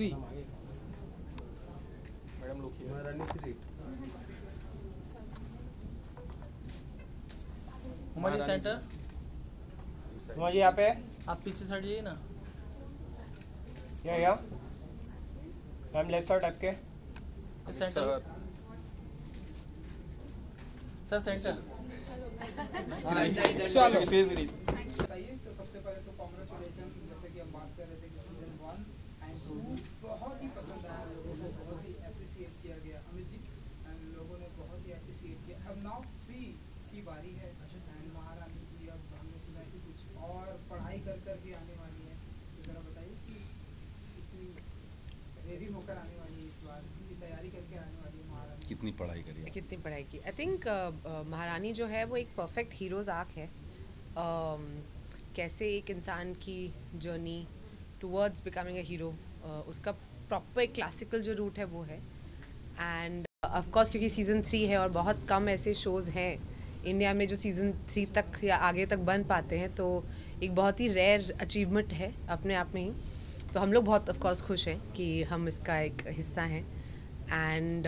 3 madam लोग महारानी 3 Uma ji centre, Uma जी यहाँ पे आप पीछे साइड जाइए ना। या मैम लेफ्ट साइड आपके सेंटर सर, सेंटर चलो बताइए। तो सबसे पहले तो कॉन्ग्रेचुलेशन, जैसे कि हम बात कर रहे थे कि सीजन 1 एंड 2 बहुत ही पसंद आया लोगों को, बहुत ही अप्रिशिएट किया गया। अमित जी लोगों ने बहुत ही अप्रिशिएट किया। अब नाउ 3 की बारी है एंड महारानी जी अब हमने सुना कि कुछ और पढ़ाई कर के आने वाली है, तो जरा बताइए कि कितनी रेडी होकर आने वाली है, इस बार की तैयारी करके आने वाली है महारानी। कितनी पढ़ाई करी है? कितनी पढ़ाई की। आई थिंक महारानी जो है वो एक परफेक्ट हीरोज़ आर्क है। कैसे एक इंसान की journey towards becoming a hero, उसका प्रॉपर क्लासिकल जो रूट है वो है। एंड ऑफ कोर्स क्योंकि सीज़न 3 है और बहुत कम ऐसे शोज़ हैं इंडिया में जो सीज़न 3 तक या आगे तक बन पाते हैं, तो एक बहुत ही रेयर अचीवमेंट है अपने आप में ही। तो हम लोग बहुत ऑफ कोर्स खुश हैं कि हम इसका एक हिस्सा हैं। एंड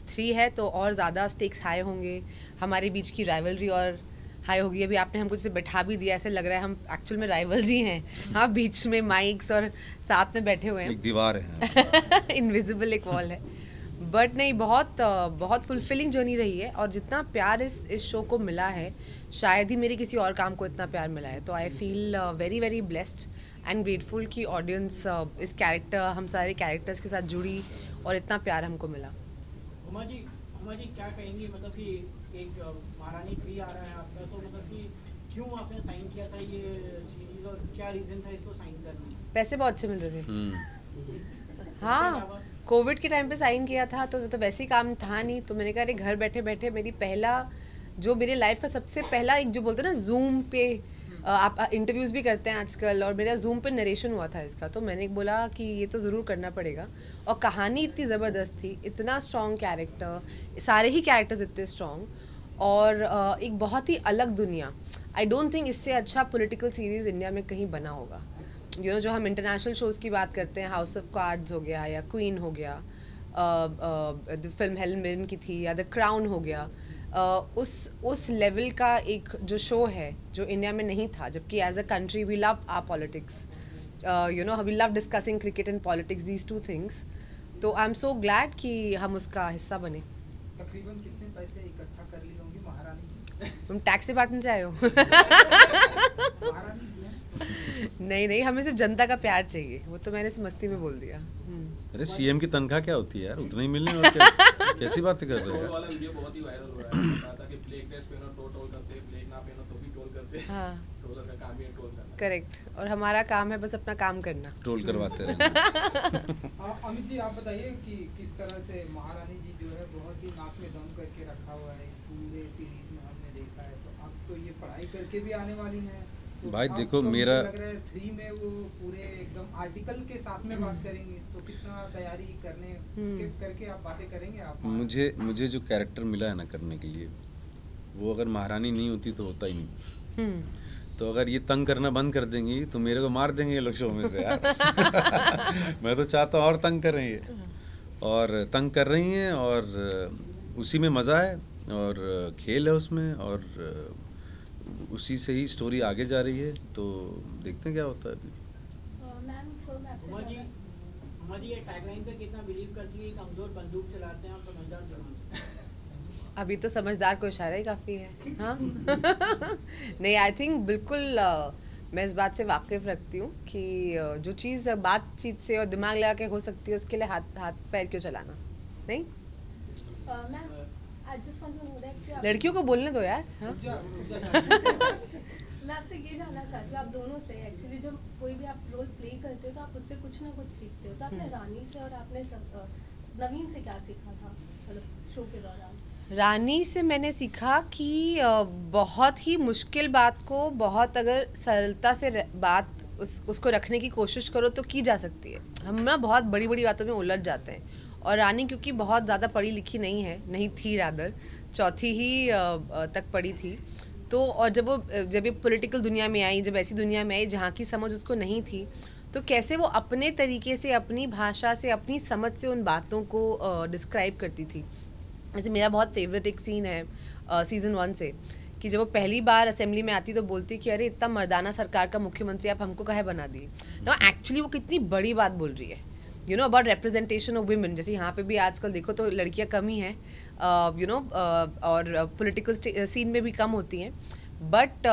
3 है तो और ज़्यादा स्टेक्स हाई होंगे, हमारे बीच की राइवलरी और हाई होगी। अभी आपने हमको जैसे बैठा भी दिया, ऐसे लग रहा है हम एक्चुअल में राइवल्स ही हैं। हाँ, बीच में माइक्स और साथ में बैठे हुए हैं, एक दीवार है इनविजिबल एक वॉल है। बट नहीं, बहुत फुलफिलिंग जर्नी रही है। और जितना प्यार इस शो को मिला है, शायद ही मेरे किसी और काम को इतना प्यार मिला है। तो I feel very very blessed and grateful कि ऑडियंस इस कैरेक्टर, हम सारे कैरेक्टर्स के साथ जुड़ी और इतना प्यार हमको मिला। उमा जी क्या कहेंगी, मतलब कि एक महारानी 3 आ रहा है आपका, तो मतलब कि क्यों आपने साइन किया था ये सीरीज और क्या रीज़न था इसको साइन करने? पैसे बहुत अच्छे मिल रहे थे। हाँ, कोविड के टाइम पे साइन किया था तो वैसे ही काम था नहीं, तो मैंने कहा अरे घर बैठे बैठे मेरी पहला जो मेरे लाइफ का सबसे पहला एक जो बोलते हैं ना जूम पे आप इंटरव्यूज़ भी करते हैं आजकल, और मेरा जूम पे नरेशन हुआ था इसका, तो मैंने बोला कि ये तो ज़रूर करना पड़ेगा। और कहानी इतनी ज़बरदस्त थी, इतना स्ट्रॉन्ग कैरेक्टर, सारे ही कैरेक्टर्स इतने स्ट्रॉन्ग, और एक बहुत ही अलग दुनिया। आई डोंट थिंक इससे अच्छा पॉलिटिकल सीरीज़ इंडिया में कहीं बना होगा। जो हम इंटरनेशनल शोज़ की बात करते हैं, हाउस ऑफ कार्ड्स हो गया या क्वीन हो गया, फिल्म हेलन मिरन की थी, या द क्राउन हो गया, उस लेवल का एक जो शो है जो इंडिया में नहीं था। जबकि as a country we love our politics, we love discussing cricket and politics, these 2 things. तो आई एम सो ग्लैड कि हम उसका हिस्सा बने। तकरीबन कितने पैसे इकट्ठा कर ली होंगी महारानी? तुम टैक्स डिपार्टमेंट से आए हो? महारानी नहीं, हमें सिर्फ जनता का प्यार चाहिए, वो तो मैंने इस मस्ती में बोल दिया। अरे सीएम की तनख्वाह क्या होती है यार, उतना ही मिलने और क्या? कैसी बातें कर रहे टोल हो वाला वीडियो बहुत ही वायरल हो रहा है। कहा था कि फ्लैग ड्रेस पहनो तो टोल करते हैं, फ्लैग ना पहनो तो भी टोल करते हैं। हाँ, टोलर का काम ही है टोल करना। करेक्ट। और हमारा काम है बस अपना काम करना। ट्रोल करवाते रहे। अमित जी आप बताइए कि किस तरह से महारानी जी जो है बहुत ही नाक में दम करके रखा हुआ है, इस पूरे सीरीज में हमने देखा है। तो अब तो ये पढ़ाई करके भी आने वाली हैं, तो भाई अब देखो तो मेरा मुझे लग रहा है 3 में वो पूरे एकदम आर्टिकल के साथ में बात करेंगे, तो कितना तैयारी करके आप बातें करेंगे आप? मुझे जो कैरेक्टर मिला है ना करने के लिए, वो अगर महारानी नहीं होती तो होता ही नहीं। तो अगर ये तंग करना बंद कर देंगी तो मेरे को मार देंगे ये लोग शो में से यार। मैं तो चाहता हूँ और तंग कर रही है, और तंग कर रही हैं, और उसी में मज़ा है और खेल है उसमें, और उसी से ही स्टोरी आगे जा रही है। तो देखते हैं क्या होता है अभी। उमा जी ये टैगलाइन पे कितना बिलीव करती है? कमजोर बंदूक चलाते हैं, आप समझदार चलाते हैं। अभी तो समझदार को इशारा ही काफ़ी है। हाँ। नहीं, आई थिंक बिल्कुल मैं इस बात से वाकिफ़ रखती हूँ कि जो चीज़ बातचीत से और दिमाग लगा के हो सकती है, उसके लिए हाथ पैर क्यों चलाना? नहीं, लड़कियों को बोलने दो यार। हाँ? मैं आपसे ये जानना चाहती हूँ, आप दोनों से एक्चुअली जब कोई भी आप रोल प्ले करते हो तो आप उससे कुछ ना कुछ सीखते हो। तो आपने रानी से और आपने नवीन से क्या सीखा था, मतलब शो के दौरान? रानी से मैंने सीखा कि बहुत ही मुश्किल बात को बहुत अगर सरलता से बात उसको रखने की कोशिश करो तो की जा सकती है। हम ना बहुत बड़ी बड़ी बातों में उलझ जाते हैं, और रानी क्योंकि बहुत ज़्यादा पढ़ी लिखी नहीं थी, रादर 4th ही तक पढ़ी थी, तो और जब ये पॉलिटिकल दुनिया में आई, जब ऐसी दुनिया में आई जहाँ की समझ उसको नहीं थी, तो कैसे वो अपने तरीके से, अपनी भाषा से, अपनी समझ से उन बातों को डिस्क्राइब करती थी। जैसे मेरा बहुत फेवरेट एक सीन है सीज़न 1 से, कि जब वो पहली बार असेंबली में आती तो बोलती कि अरे इतना मर्दाना सरकार का मुख्यमंत्री आप हमको काहे बना दिए। ना एक्चुअली वो कितनी बड़ी बात बोल रही है, you know, about representation of women. जैसे यहाँ पे भी आजकल देखो तो लड़कियाँ कम ही हैं, यू नो, और पॉलिटिकल सीन में भी कम होती हैं, बट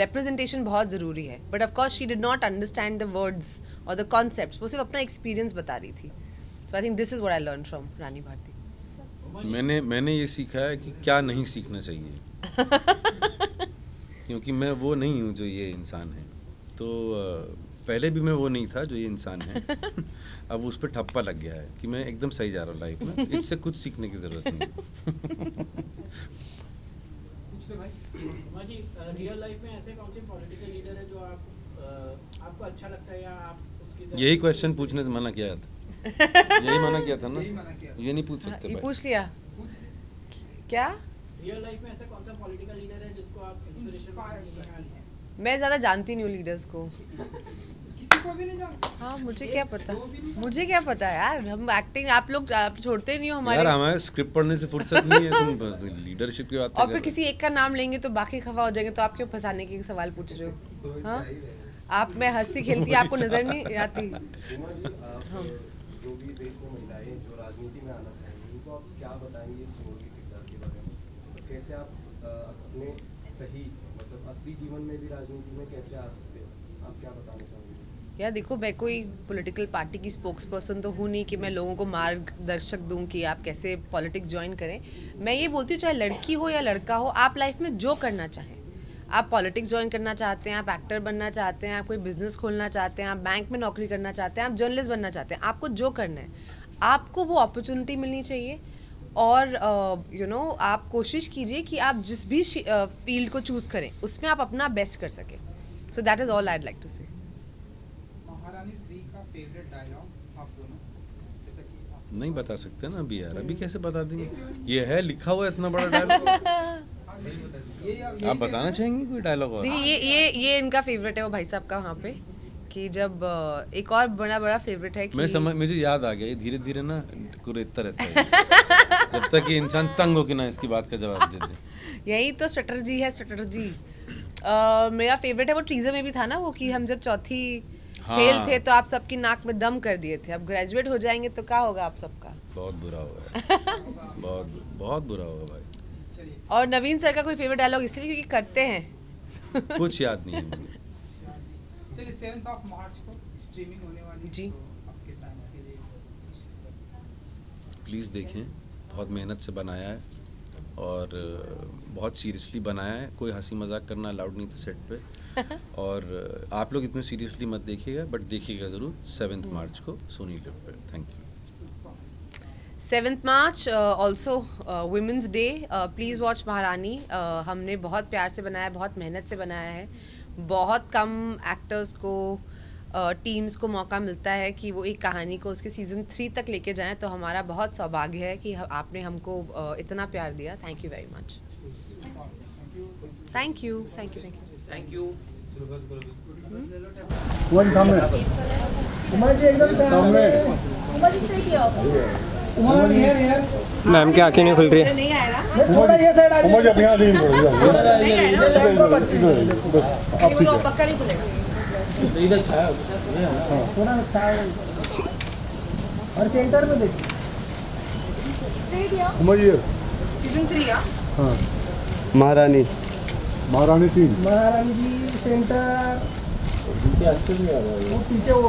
रिप्रेजेंटेशन बहुत ज़रूरी है। But of course she did not understand the words और द कॉन्सेप्ट्स, वो सिर्फ अपना एक्सपीरियंस बता रही थी। So I think this is what I learn from Rani Bharti. मैंने ये सीखा है कि क्या नहीं सीखना चाहिए क्योंकि मैं वो नहीं हूँ जो ये इंसान है। तो पहले भी मैं वो नहीं था जो ये इंसान है अब उस पर ठप्पा लग गया है कि मैं एकदम सही जा रहा हूँ लाइफ में, इससे कुछ सीखने की ज़रूरत नहीं। जी, रियल लाइफ में ऐसे कौन से पॉलिटिकल लीडर है जो आपको अच्छा लगता है या आप उसकी यही क्वेश्चन पूछने से मना किया था। यही मना किया था ना, ये नहीं पूछ सकते। ये पूछ लिया क्या? रियल लाइफ में ऐसा कौन सा पॉलिटिकल लीडर है जिसको आप इंस्पिरेशन मानते हैं? मैं ज़्यादा जानती नहीं हूँ लीडर्स को। किसी को भी नहीं जानते? हाँ, मुझे क्या पता यार, हम एक्टिंग, आप लोग आप छोड़ते ही नहीं हो हमारे। यार हमारे स्क्रिप्ट पढ़ने से फुर्सत नहीं है, तुम लीडरशिप की बात और फिर किसी एक का नाम लेंगे तो बाकी खफा हो जाएंगे, तो आप क्यों फंसाने के सवाल पूछ रहे हो? हाँ, आप, मैं हंसती खेलती आपको नजर नहीं आती? जो भी देश में महिलाएं जो राजनीति में आना चाहेंगी उनको आप क्या बताएंगे इस मोदी के साथ के बारे में? कैसे आप अपने सही मतलब असली जीवन में भी राजनीति में कैसे आ सकते हो, आप क्या बताना चाहोगे? यार देखो, मैं कोई पॉलिटिकल पार्टी की स्पोक्स पर्सन तो हूँ नहीं कि मैं लोगों को मार्गदर्शक दूँ कि आप कैसे पॉलिटिक्स ज्वाइन करें। मैं ये बोलती हूँ, चाहे लड़की हो या लड़का हो, आप लाइफ में जो करना चाहें, आप पॉलिटिक्स ज्वाइन करना चाहते हैं, आप एक्टर बनना चाहते हैं, आप कोई बिजनेस खोलना चाहते हैं, आप बैंक में नौकरी करना चाहते हैं, आप जर्नलिस्ट बनना चाहते हैं, आपको जो करना है, आपको वो अपॉर्चुनिटी मिलनी चाहिए। और यू नो, आप कोशिश कीजिए कि आप जिस भी फील्ड को चूज़ करें उसमें आप अपना बेस्ट कर सकें। So that is all I like to say. Maharani 3 का फेवरेट डायलॉग आप दोनों, जैसा कि आप नहीं बता सकते ना अभी यार, अभी कैसे बता देंगे? ये है लिखा हुआ इतना बड़ा डायलॉग। आप बताना चाहेंगे कोई डायलॉग? और देखिए, ये इनका फेवरेट है, वो भाई साहब का, वहाँ पे कि जब एक और बड़ा फेवरेट है कि मुझे याद आ गया, ये धीरे धीरे ना कुरेदता रहता है जब तक कि इंसान तंग हो कि ना इसकी बात का जवाब दे दे। यही तो स्ट्रेटजी है, स्ट्रेटजी। मेरा फेवरेट है वो टीजर में भी था ना, वो कि हम जब चौथी फेल थे तो आप सबकी नाक में दम कर दिए थे, अब ग्रेजुएट हो जाएंगे तो क्या होगा आप सबका? बहुत बुरा होगा बहुत बुरा होगा भाई। और नवीन सर का कोई फेवरेट डायलॉग इसलिए क्योंकि करते हैं कुछ याद नहीं है। चलिए 7 मार्च को स्ट्रीमिंग होने वाली जी, तो आपके फैंस के लिए प्लीज़ देखें, बहुत मेहनत से बनाया है और बहुत सीरियसली बनाया है, कोई हंसी मजाक करना अलाउड नहीं था सेट पे। और आप लोग इतने सीरियसली मत देखिएगा, बट देखिएगा ज़रूर 7 मार्च को सोनी लिव पे। Thank you. 7 March also women's day, please watch महारानी। हमने बहुत प्यार से बनाया, बहुत मेहनत से बनाया है। बहुत कम एक्टर्स को, टीम्स को मौका मिलता है कि वो एक कहानी को उसके सीज़न 3 तक लेके जाएं, तो हमारा बहुत सौभाग्य है कि आपने हमको इतना प्यार दिया। Thank you very much. Thank you. Ma'am की आंखें नहीं खुल रही है। नहीं आया ना? पक्का नहीं खुलेगा। और सेंटर में देखिए सीजन 3 हाँ, महारानी 3 महारानी जी सेंटर वो पीछे वो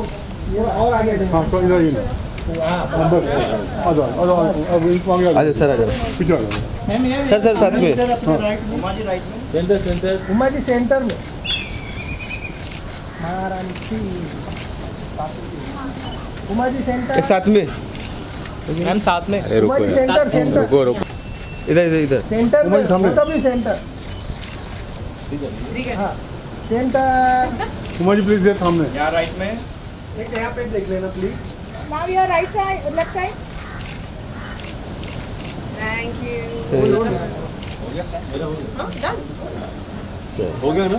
और आगे हाँ, तो इधर ही आजा सर, आजा पीछे आ जाओ सर साथ में। उमा जी सेंटर में महारानी 3 उमा जी सेंटर एक साथ में मैम साथ में। अरे उमा जी सेंटर रुको इधर सेंटर में मतलब भी सेंटर ठीक है। हाँ सेंटर उमा जी प्लीज देर सामने। यहाँ राइट में एक यहाँ पे देख लेना please. Now your right side, left side. Thank you. हो गया ना?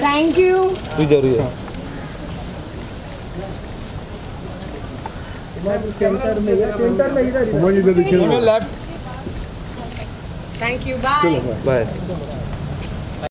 Thank you. जरूरी है। सेंटर में इधर left. Thank you, bye. Bye.